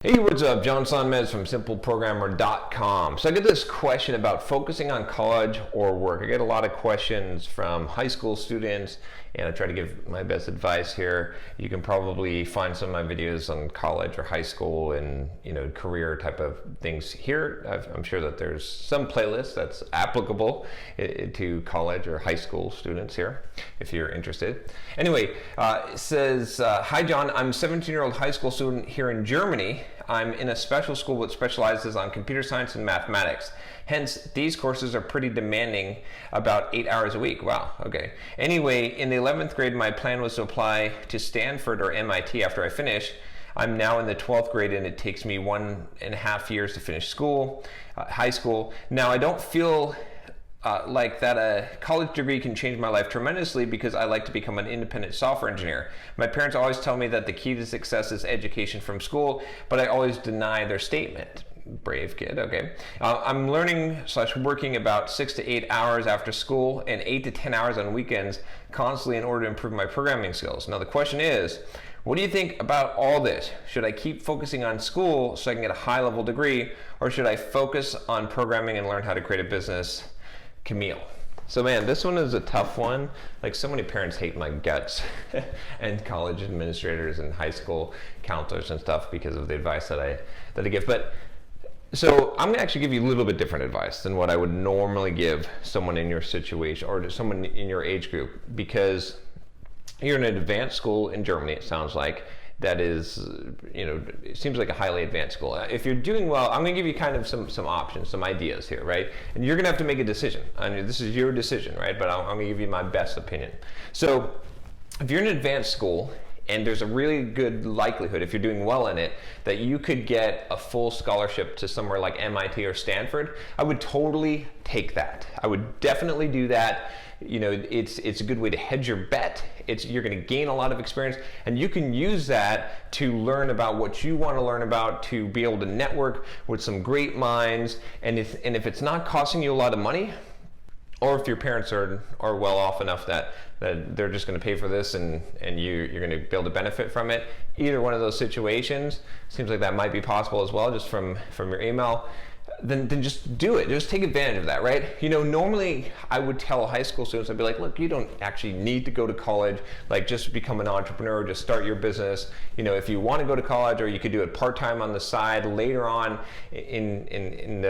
Hey, what's up? John Sonmez from simpleprogrammer.com. So I get this question about focusing on college or work. I get a lot of questions from high school students, and I try to give my best advice here. You can probably find some of my videos on college or high school and career type of things here. I'm sure that there's some playlist that's applicable to college or high school students here, if you're interested. Anyway, it says, hi John, I'm a 17-year-old high school student here in Germany. I'm in a special school that specializes on computer science and mathematics. Hence, these courses are pretty demanding, about 8 hours a week. Wow, okay. Anyway, in the 11th grade, my plan was to apply to Stanford or MIT after I finish. I'm now in the 12th grade and it takes me 1.5 years to finish school, high school. Now, I don't feel like that a college degree can change my life tremendously because I like to become an independent software engineer. My parents always tell me that the key to success is education from school, but I always deny their statement. Brave kid, okay. I'm learning/working about 6 to 8 hours after school and 8 to 10 hours on weekends constantly in order to improve my programming skills. Now the question is, what do you think about all this? Should I keep focusing on school so I can get a high-level degree, or should I focus on programming and learn how to create a business? Camille. So man, this one is a tough one. Like, so many parents hate my guts and college administrators and high school counselors and stuff because of the advice that I give. But so I'm gonna actually give you a little bit different advice than what I would normally give someone in your situation or to someone in your age group, because you're in an advanced school in Germany, it sounds like. That is, it seems like a highly advanced school. If you're doing well, I'm going to give you kind of some options, some ideas here, right? And you're going to have to make a decision. I mean, this is your decision, right? But I'm going to give you my best opinion. So if you're in an advanced school, and there's a really good likelihood, if you're doing well in it, that you could get a full scholarship to somewhere like MIT or Stanford, I would totally take that. I would definitely do that. It's a good way to hedge your bet. You're going to gain a lot of experience, and you can use that to learn about what you want to learn about, to be able to network with some great minds. And if it's not costing you a lot of money, or if your parents are well off enough that they're just going to pay for this and you're going to be able to benefit from it, either one of those situations seems like that might be possible as well, just from your email. Then just do it. Just take advantage of that, right? Normally I would tell high school students, I'd be like, look, you don't actually need to go to college. Like, just become an entrepreneur, just start your business. If you want to go to college, or you could do it part-time on the side later on in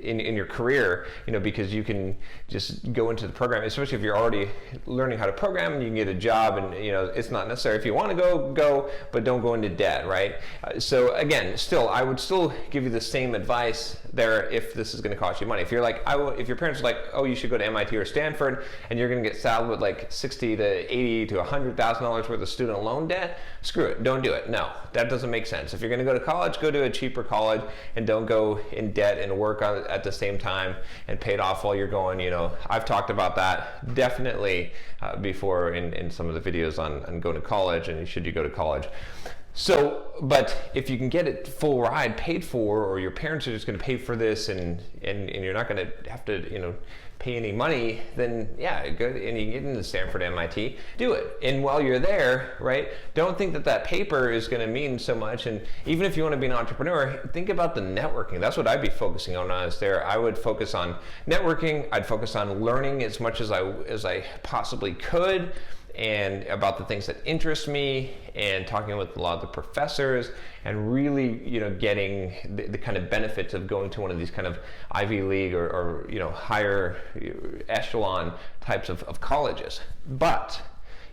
your career, because you can just go into the program, especially if you're already learning how to program, and you can get a job, and it's not necessary. If you want to go, but don't go into debt, right? So again, I would still give you the same advice there if this is going to cost you money. If you're like, if your parents are like, oh, you should go to MIT or Stanford, and you're going to get saddled with like $60,000 to $80,000 to $100,000 worth of student loan debt, screw it, don't do it. No, that doesn't make sense. If you're going to go to college, go to a cheaper college, and don't go in debt and work on it at the same time and pay it off while you're going. I've talked about that definitely before in some of the videos on going to college and should you go to college. So, but if you can get it full ride paid for, or your parents are just going to pay for this, and you're not going to have to pay any money, then yeah, good. And you get into Stanford, MIT, do it. And while you're there, right, don't think that paper is going to mean so much. And even if you want to be an entrepreneur, think about the networking. That's what I'd be focusing on when I was there. I would focus on networking. I'd focus on learning as much as I possibly could, and about the things that interest me, and talking with a lot of the professors, and really getting the kind of benefits of going to one of these kind of Ivy League or higher echelon types of colleges. But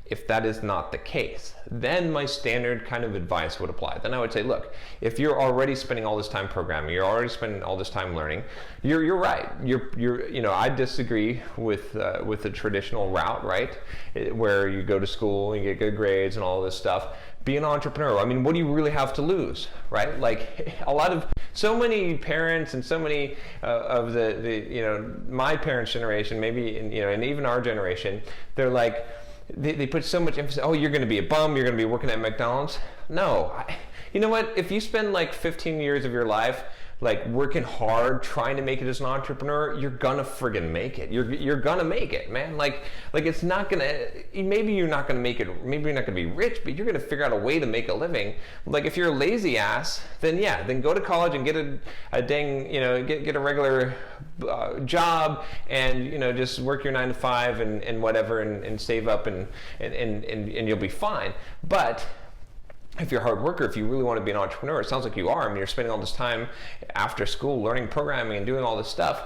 if that is not the case, then my standard kind of advice would apply. Then I would say, look, if you're already spending all this time programming, you're already spending all this time learning, you're right. I disagree with the traditional route, right? Where you go to school and you get good grades and all this stuff. Be an entrepreneur. I mean, what do you really have to lose, right? Like, so many parents and so many of my parents' generation, maybe, and even our generation, they're like, they put so much emphasis, oh, you're going to be a bum, you're going to be working at McDonald's. No, you know what? If you spend like 15 years of your life like working hard, trying to make it as an entrepreneur, you're gonna friggin' make it. You're gonna make it, man. Like it's not gonna. Maybe you're not gonna make it. Maybe you're not gonna be rich, but you're gonna figure out a way to make a living. Like if you're a lazy ass, then yeah, then go to college and get a dang, get a regular job, and just work your 9 to 5 and whatever, and save up and you'll be fine. But if you're a hard worker, if you really want to be an entrepreneur, it sounds like you are. I mean, you're spending all this time after school learning programming and doing all this stuff.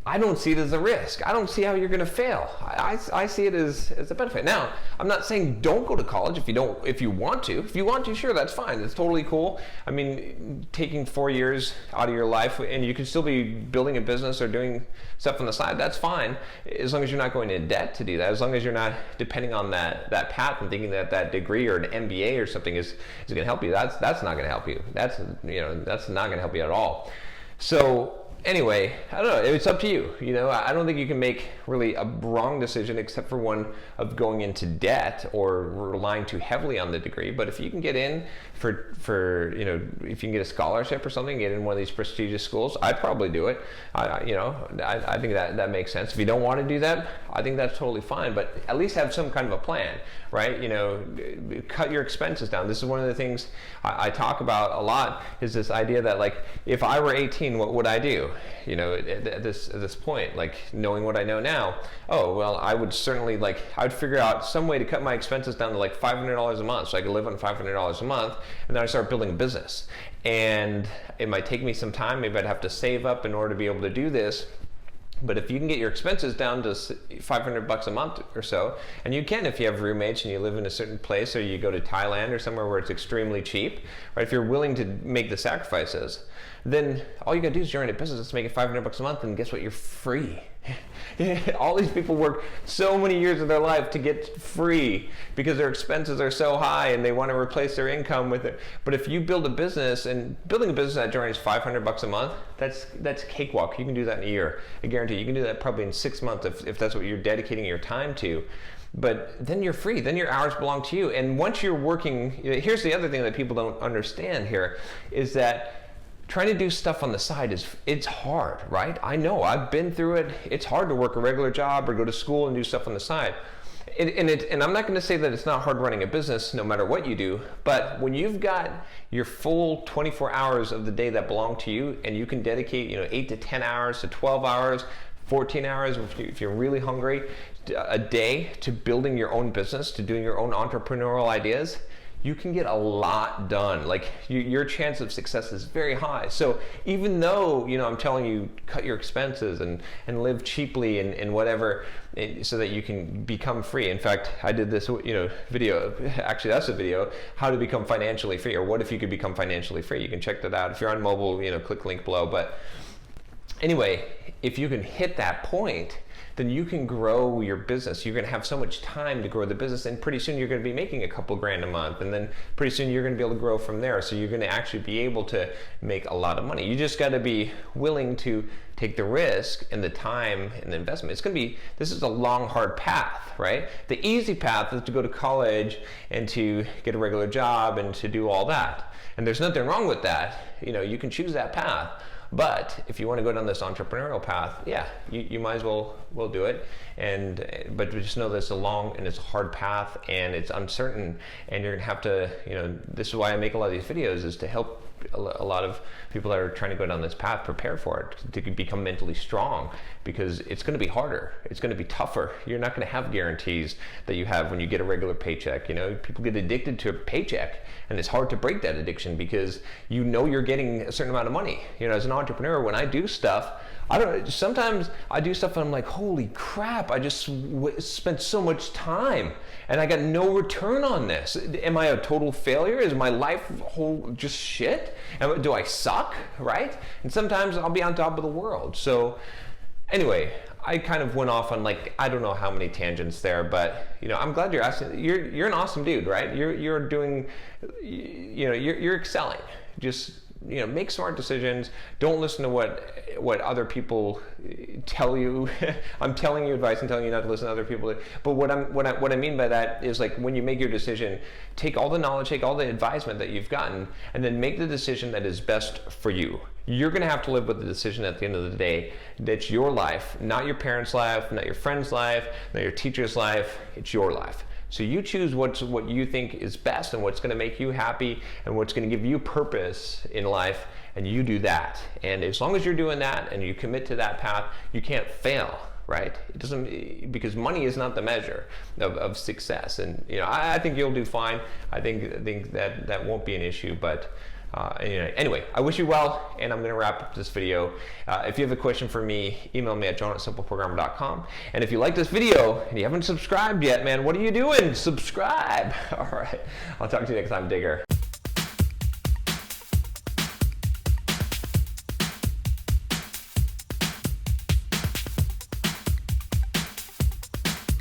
I don't see it as a risk. I don't see how you're going to fail. I see it as a benefit. Now, I'm not saying don't go to college if you want to. If you want to, sure, that's fine. It's totally cool. I mean, taking 4 years out of your life and you can still be building a business or doing stuff on the side, that's fine, as long as you're not going into debt to do that, as long as you're not depending on that path and thinking that degree or an MBA or something is going to help you. That's not going to help you. That's not going to help you at all. So anyway, I don't know. It's up to you. I don't think you can make really a wrong decision except for one of going into debt or relying too heavily on the degree. But if you can get in for if you can get a scholarship or something, get in one of these prestigious schools, I'd probably do it. I think that makes sense. If you don't want to do that, I think that's totally fine. But at least have some kind of a plan, right? Cut your expenses down. This is one of the things I talk about a lot, is this idea that like if I were 18, what would I do? At this point, like knowing what I know now, I would certainly I would figure out some way to cut my expenses down to like $500 a month, so I could live on $500 a month, and then I start building a business. And it might take me some time. Maybe I'd have to save up in order to be able to do this. But if you can get your expenses down to $500 a month or so, and you can if you have roommates and you live in a certain place, or you go to Thailand or somewhere where it's extremely cheap, right? If you're willing to make the sacrifices, then all you gotta do is join a business that's making $500 a month, and guess what? You're free. All these people work so many years of their life to get free because their expenses are so high and they want to replace their income with it. But if you build a business, and building a business that generates $500 a month, that's cakewalk. You can do that in a year. I guarantee you can do that probably in 6 months if that's what you're dedicating your time to. But then you're free. Then your hours belong to you. And once you're working, here's the other thing that people don't understand here, is that trying to do stuff on the side it's hard, right? I know, I've been through it. It's hard to work a regular job or go to school and do stuff on the side. And I'm not going to say that it's not hard running a business no matter what you do, but when you've got your full 24 hours of the day that belong to you, and you can dedicate 8 to 10 hours to 12 hours, 14 hours if you're really hungry a day to building your own business, to doing your own entrepreneurial ideas, you can get a lot done. Like your chance of success is very high. So even though I'm telling you cut your expenses and live cheaply and whatever, so that you can become free. In fact, I did this video. Actually, that's a video, how to become financially free, or what if you could become financially free. You can check that out if you're on mobile. Click link below. But anyway, if you can hit that point, then you can grow your business. You're gonna have so much time to grow the business, and pretty soon you're gonna be making a couple grand a month, and then pretty soon you're gonna be able to grow from there. So you're gonna actually be able to make a lot of money. You just gotta be willing to take the risk and the time and the investment. This is a long, hard path, right? The easy path is to go to college and to get a regular job and to do all that. And there's nothing wrong with that. You can choose that path. But if you want to go down this entrepreneurial path, yeah, you might as well do it. But just know that it's a long and it's a hard path, and it's uncertain, and you're gonna have to, this is why I make a lot of these videos, is to help a lot of people that are trying to go down this path prepare for it, to become mentally strong, because it's going to be harder, it's going to be tougher. You're not going to have guarantees that you have when you get a regular paycheck. People get addicted to a paycheck, and it's hard to break that addiction because you're getting a certain amount of money. As an entrepreneur, when I do stuff, sometimes I do stuff and I'm like, holy crap, I just spent so much time and I got no return on this. Am I a total failure? Is my life just shit? Do I suck, right? And sometimes I'll be on top of the world. So anyway, I kind of went off on I don't know how many tangents there, but I'm glad you're asking. You're an awesome dude, right? You're doing, you're excelling. Just make smart decisions. Don't listen to what other people tell you. I'm telling you advice and telling you not to listen to other people. But what I mean by that is, like, when you make your decision, take all the knowledge, take all the advisement that you've gotten, and then make the decision that is best for you. You're going to have to live with the decision at the end of the day. That's your life, not your parents' life, not your friend's life, not your teacher's life. It's your life. So you choose what you think is best and what's going to make you happy and what's going to give you purpose in life, and you do that. And as long as you're doing that and you commit to that path, you can't fail, right? It doesn't, because money is not the measure of success. And I think you'll do fine. I think that won't be an issue, but anyway, I wish you well, and I'm going to wrap up this video. If you have a question for me, email me at john@simpleprogrammer.com. And if you like this video and you haven't subscribed yet, man, what are you doing? Subscribe. All right. I'll talk to you next time, digger.